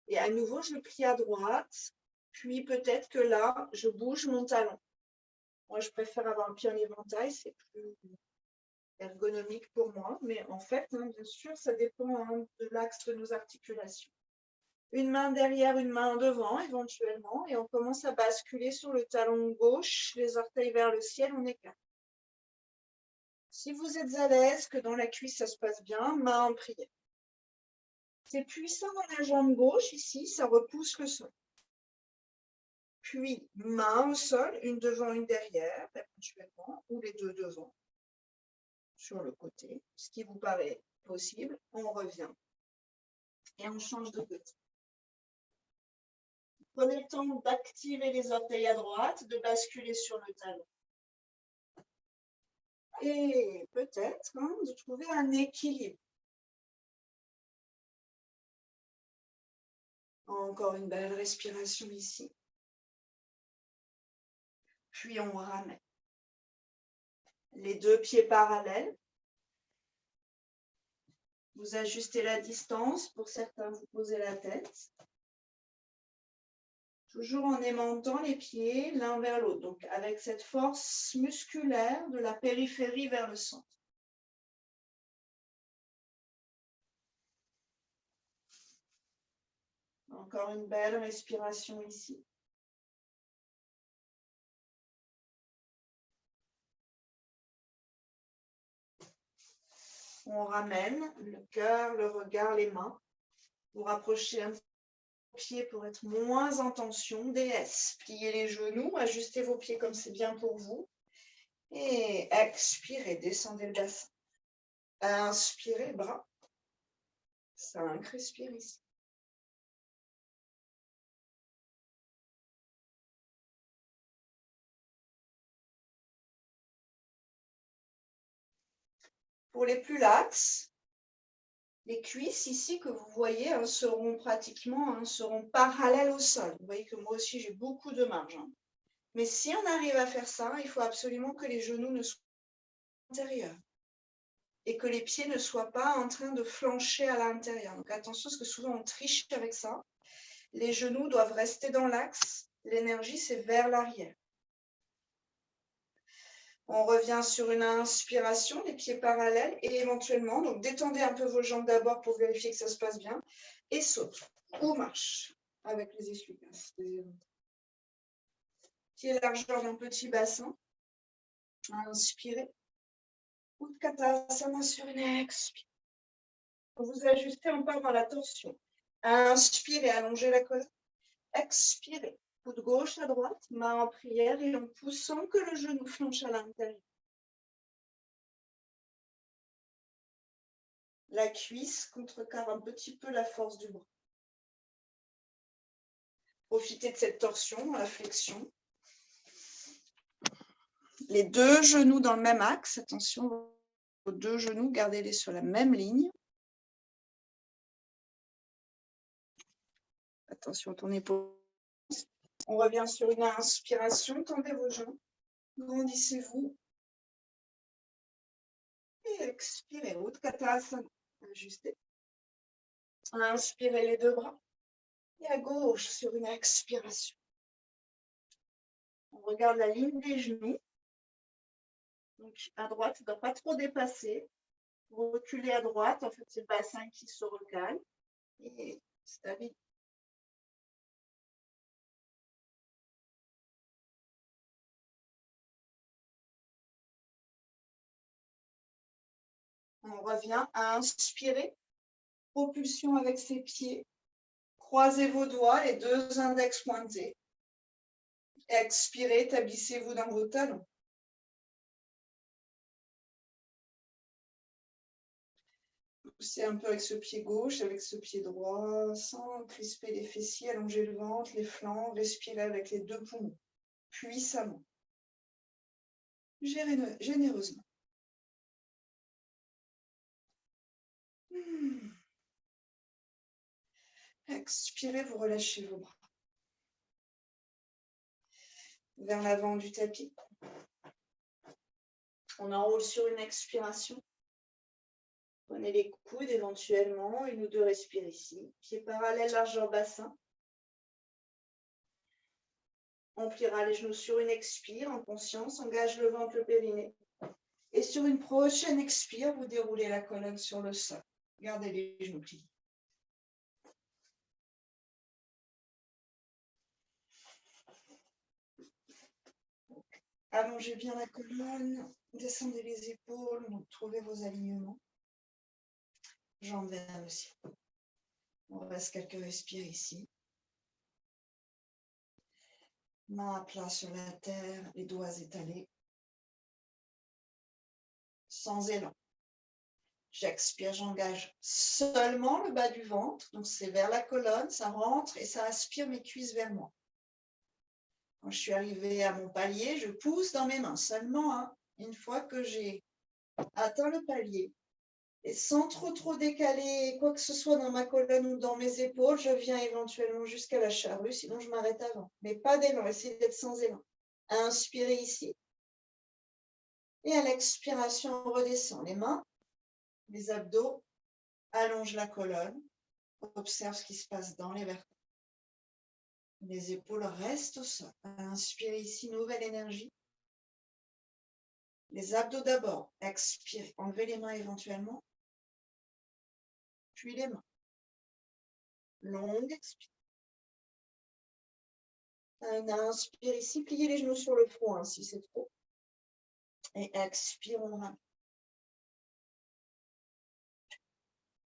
Et à nouveau, je plie à droite. Puis peut-être que là, je bouge mon talon. Moi, je préfère avoir le pied en éventail. C'est plus ergonomique pour moi. Mais en fait, bien sûr, ça dépend de l'axe de nos articulations. Une main derrière, une main devant éventuellement. Et on commence à basculer sur le talon gauche, les orteils vers le ciel, on écarte. Si vous êtes à l'aise, que dans la cuisse, ça se passe bien, main en prière. C'est puissant dans la jambe gauche, ici, ça repousse le sol. Puis, main au sol, une devant, une derrière, éventuellement, ou les deux devant, sur le côté, ce qui vous paraît possible. On revient et on change de côté. Prenez le temps d'activer les orteils à droite, de basculer sur le talon. Et peut-être de trouver un équilibre. Encore une belle respiration ici. Puis on ramène. Les deux pieds parallèles. Vous ajustez la distance. Pour certains, vous posez la tête. Toujours en aimantant les pieds l'un vers l'autre. Donc avec cette force musculaire de la périphérie vers le centre. Encore une belle respiration ici. On ramène le cœur, le regard, les mains. Vous rapprochez un pied pour être moins en tension. DS. Pliez les genoux, ajustez vos pieds comme c'est bien pour vous. Et expirez, descendez le bassin. Inspirez, bras. 5, respire ici. Pour les plus laxes, les cuisses ici que vous voyez seront pratiquement seront parallèles au sol. Vous voyez que moi aussi j'ai beaucoup de marge. Mais si on arrive à faire ça, il faut absolument que les genoux ne soient pas à l'intérieur et que les pieds ne soient pas en train de flancher à l'intérieur. Donc attention parce que souvent on triche avec ça. Les genoux doivent rester dans l'axe. L'énergie c'est vers l'arrière. On revient sur une inspiration, les pieds parallèles et éventuellement, donc détendez un peu vos jambes d'abord pour vérifier que ça se passe bien et saute ou marche avec les essuie-glaces. Pied largeur d'un petit bassin. Inspirez. Utkatasana sur une expire. Vous ajustez, on part dans la torsion. Inspirez, allongez la colonne. Expirez. Coude gauche à droite, main en prière et en poussant que le genou flanche à l'intérieur. La cuisse contrecarre un petit peu la force du bras. Profitez de cette torsion, la flexion. Les deux genoux dans le même axe. Attention, vos deux genoux, gardez-les sur la même ligne. Attention à ton épaule. On revient sur une inspiration. Tendez vos jambes. Grandissez-vous. Et expirez. Utkatasana. Ajustez. Inspirez les deux bras. Et à gauche sur une expiration. On regarde la ligne des genoux. Donc à droite, ça ne doit pas trop dépasser. Vous reculez à droite, en fait, c'est le bassin qui se recale et stabilise. On revient à inspirer. Propulsion avec ses pieds. Croisez vos doigts, les deux index pointés. Expirez, établissez-vous dans vos talons. Poussez un peu avec ce pied gauche, avec ce pied droit, sans crisper les fessiers, allongez le ventre, les flancs, respirez avec les deux poumons, puissamment, généreusement. Expirez, vous relâchez vos bras. Vers l'avant du tapis. On enroule sur une expiration. Prenez les coudes éventuellement, une ou deux respires ici. Pieds parallèles, largeur bassin. On pliera les genoux sur une expire en conscience, engage le ventre, le périnée. Et sur une prochaine expire, vous déroulez la colonne sur le sol. Gardez les genoux pliés. Allongez bien la colonne, descendez les épaules, donc trouvez vos alignements. Jambes vers le ciel. On reste quelques respires ici. Main à plat sur la terre, les doigts étalés. Sans élan. J'expire, j'engage seulement le bas du ventre. Donc c'est vers la colonne, ça rentre et ça aspire mes cuisses vers moi. Quand je suis arrivée à mon palier, je pousse dans mes mains seulement une fois que j'ai atteint le palier. Et sans trop décaler quoi que ce soit dans ma colonne ou dans mes épaules, je viens éventuellement jusqu'à la charrue, sinon je m'arrête avant. Mais pas d'élan, essayez d'être sans élan. Inspirez ici. Et à l'expiration, on redescend les mains, les abdos, allonge la colonne, observe ce qui se passe dans les vertèbres. Les épaules restent au sol. Inspirez ici, nouvelle énergie. Les abdos d'abord, expirez, enlevez les mains éventuellement. Puis les mains. Longue expire. Inspire ici, pliez les genoux sur le front si c'est trop. Et expire, on ramène.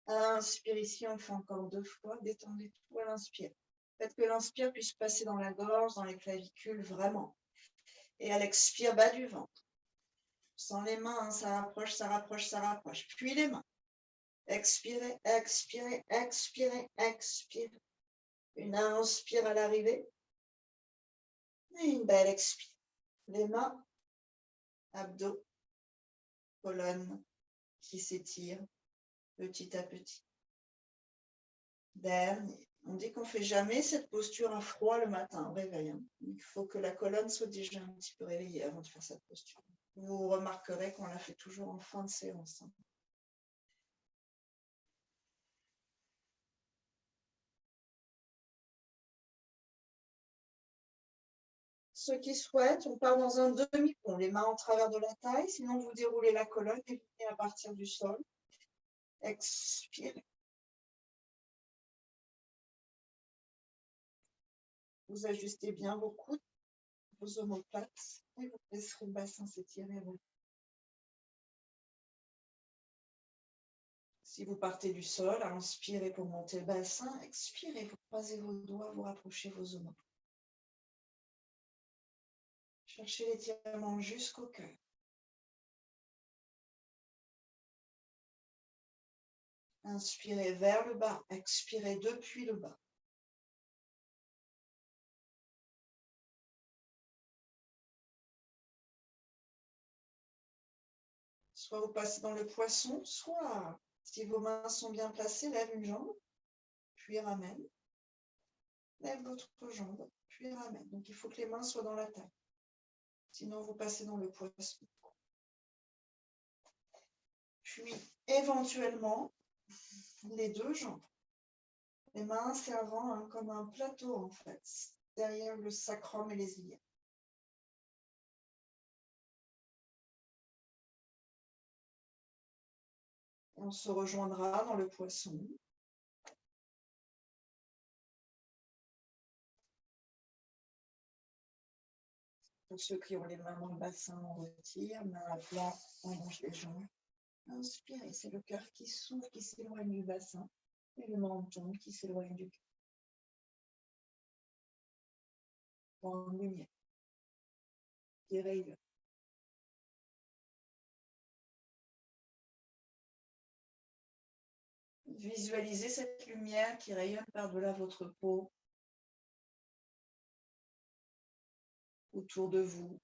Inspire ici, on fait encore 2 fois. Détendez tout à l'inspire. Faites que l'inspire puisse passer dans la gorge, dans les clavicules, vraiment. Et à l'expire, bas du ventre. Sans les mains, ça rapproche, ça rapproche, ça rapproche. Puis les mains. Expirez, expirez, expirez, expirez. Une inspire à l'arrivée. Et une belle expire. Les mains, abdos, colonne qui s'étire petit à petit. Dernier. On dit qu'on ne fait jamais cette posture à froid le matin au réveil. Il faut que la colonne soit déjà un petit peu réveillée avant de faire cette posture. Vous remarquerez qu'on la fait toujours en fin de séance. Ceux qui souhaitent, on part dans un demi-pont, les mains en travers de la taille, sinon vous déroulez la colonne et vous venez à partir du sol. Expirez. Vous ajustez bien vos coudes, vos omoplates, et vous laisserez le bassin s'étirer. Si vous partez du sol, inspirez pour monter le bassin, expirez, vous croisez vos doigts, vous rapprochez vos omoplates. Cherchez l'étirement jusqu'au cœur. Inspirez vers le bas, expirez depuis le bas. Soit vous passez dans le poisson, soit, si vos mains sont bien placées, lève une jambe, puis ramène. Lève l'autre jambe, puis ramène. Donc, il faut que les mains soient dans la taille. Sinon, vous passez dans le poisson. Puis, éventuellement, les deux jambes. Les mains servant comme un plateau, en fait, derrière le sacrum et les iliaques. On se rejoindra dans le poisson. Pour ceux qui ont les mains dans le bassin, on retire, main à plat, on allonge les jambes. Inspirez, c'est le cœur qui s'ouvre, qui s'éloigne du bassin, et le menton qui s'éloigne du cœur. Pour une lumière qui rayonne. Visualisez cette lumière qui rayonne par-delà votre peau, autour de vous.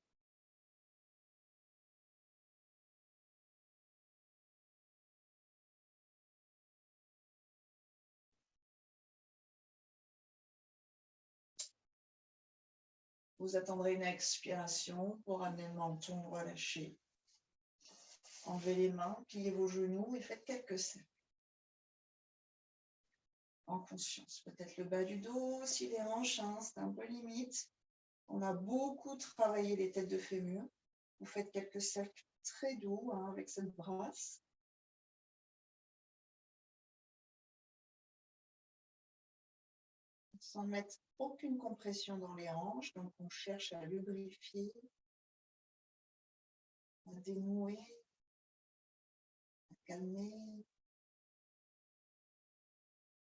Vous attendrez une expiration pour amener le menton relâché. Enlevez les mains, pliez vos genoux et faites quelques cercles. En conscience, peut-être le bas du dos, si les hanches, c'est un peu limite. On a beaucoup travaillé les têtes de fémur. Vous faites quelques cercles très doux avec cette brasse. Sans mettre aucune compression dans les hanches, donc on cherche à lubrifier, à dénouer, à calmer.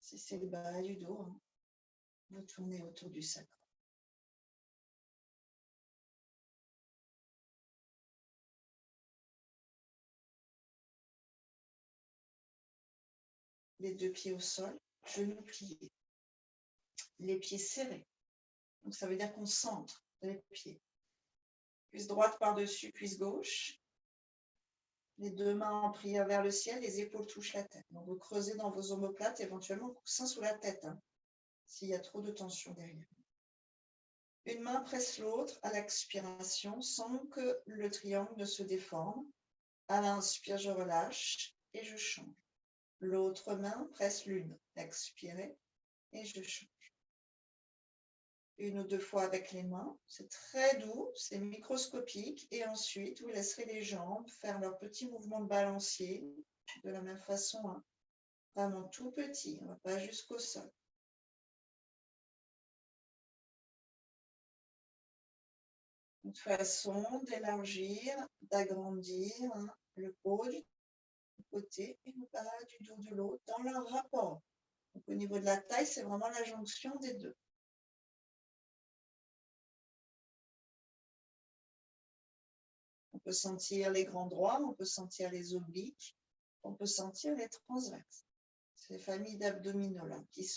Si c'est le bas du dos, vous tournez autour du sacrum. Les deux pieds au sol, genoux pliés, les pieds serrés. Donc ça veut dire qu'on centre les pieds. Cuisse droite par-dessus, cuisse gauche. Les deux mains en prière vers le ciel, les épaules touchent la tête. Donc vous creusez dans vos omoplates, éventuellement coussin sous la tête, s'il y a trop de tension derrière. Une main presse l'autre à l'expiration sans que le triangle ne se déforme. À l'inspire, je relâche et je change. L'autre main presse l'une. Expirez et je change. Une ou deux fois avec les mains. C'est très doux, c'est microscopique. Et ensuite, vous laisserez les jambes faire leur petit mouvement de balancier de la même façon. Vraiment tout petit, on ne va pas jusqu'au sol. Une façon d'élargir, d'agrandir le haut du côté et le bas du dos de l'autre dans leur rapport. Donc, au niveau de la taille, c'est vraiment la jonction des deux. On peut sentir les grands droits, on peut sentir les obliques, on peut sentir les transverses. C'est les familles d'abdominaux là qui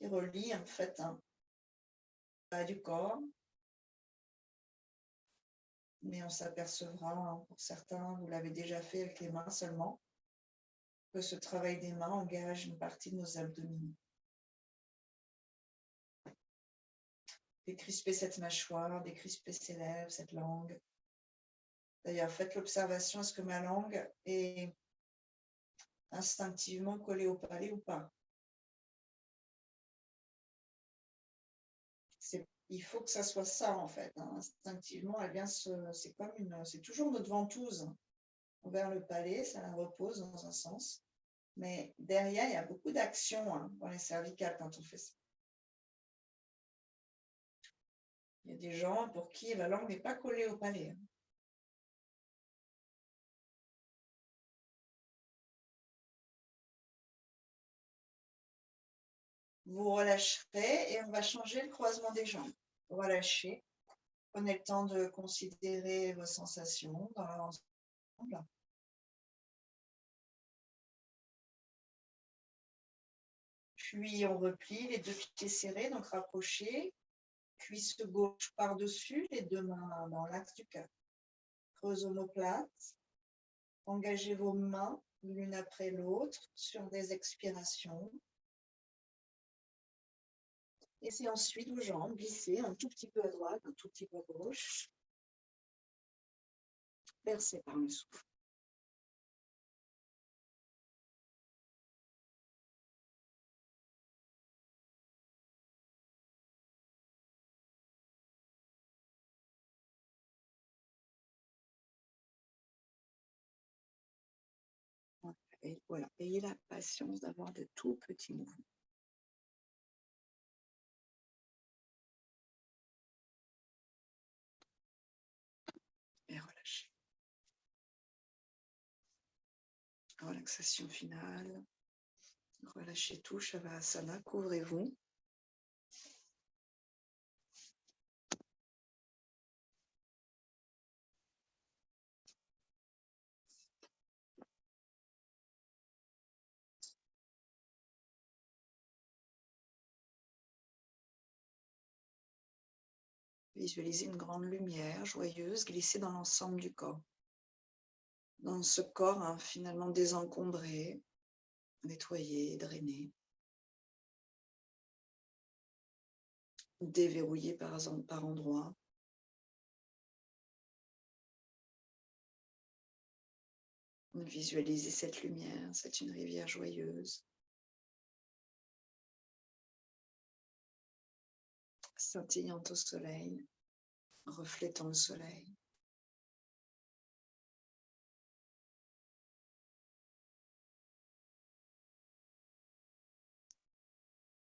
relient en fait le bas du corps. Mais on s'apercevra, pour certains, vous l'avez déjà fait avec les mains seulement, que ce travail des mains engage une partie de nos abdominaux. Décrisper cette mâchoire, décrisper ses lèvres, cette langue. D'ailleurs, faites l'observation, est-ce que ma langue est instinctivement collée au palais ou pas? Il faut que ça soit ça, en fait. Instinctivement, elle vient c'est toujours notre ventouse vers le palais, ça la repose dans un sens. Mais derrière, il y a beaucoup d'action dans les cervicales quand on fait ça. Il y a des gens pour qui la langue n'est pas collée au palais. Vous relâcherez et on va changer le croisement des jambes. Relâchez. Prenez le temps de considérer vos sensations dans l'ensemble. Puis on replie les deux pieds serrés, donc rapprochés. Cuisse gauche par-dessus, les deux mains dans l'axe du cœur. Creuse omoplate. Engagez vos mains l'une après l'autre sur des expirations. Laissez ensuite vos jambes glisser un tout petit peu à droite, un tout petit peu à gauche. Bercez par le souffle. Et voilà, ayez la patience d'avoir de tout petits mouvements. Et relâchez. Relaxation finale. Relâchez tout, Shavasana, couvrez-vous. Visualisez une grande lumière joyeuse glisser dans l'ensemble du corps. Dans ce corps finalement désencombré, nettoyé, drainé, déverrouillé par endroits. Visualisez cette lumière, c'est une rivière joyeuse, scintillante au soleil, reflétant le soleil.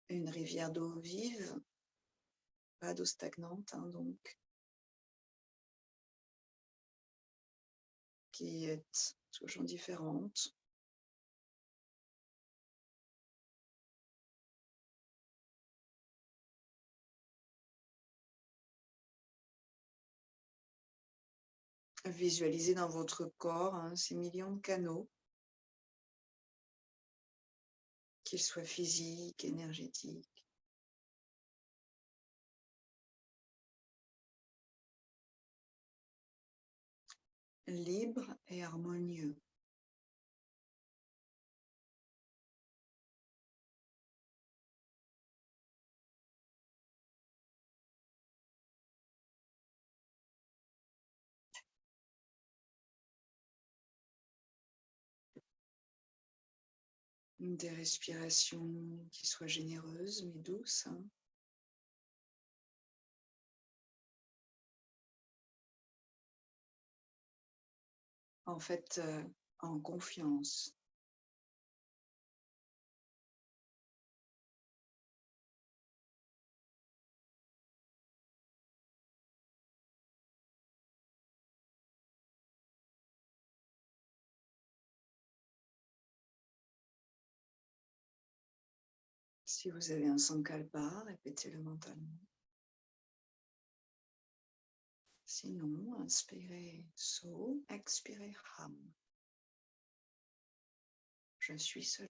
Une rivière d'eau vive, pas d'eau stagnante, donc, qui est toujours différente. Visualisez dans votre corps ces millions de canaux, qu'ils soient physiques, énergétiques. Libres et harmonieux. Des respirations qui soient généreuses mais douces. En fait, en confiance. Si vous avez un sankalpa, répétez-le mentalement. Sinon, inspirez So, expirez Ham. Je suis seul.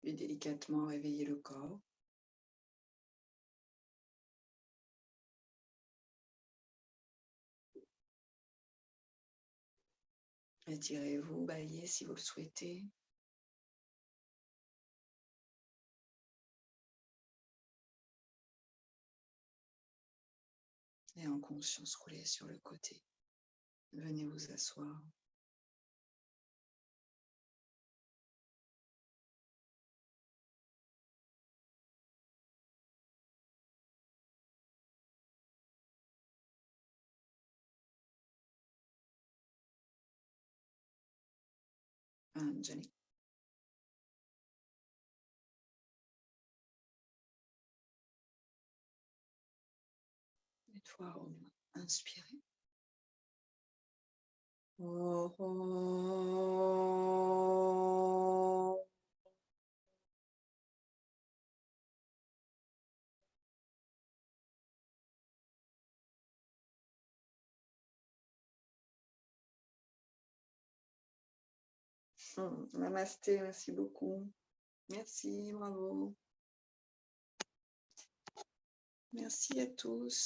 Puis délicatement réveillez le corps. Étirez-vous, baillez si vous le souhaitez. Et en conscience, roulez sur le côté. Venez vous asseoir. Anjali. Une fois inspirez. Oh, oh. Namasté, merci beaucoup. Merci, bravo. Merci à tous.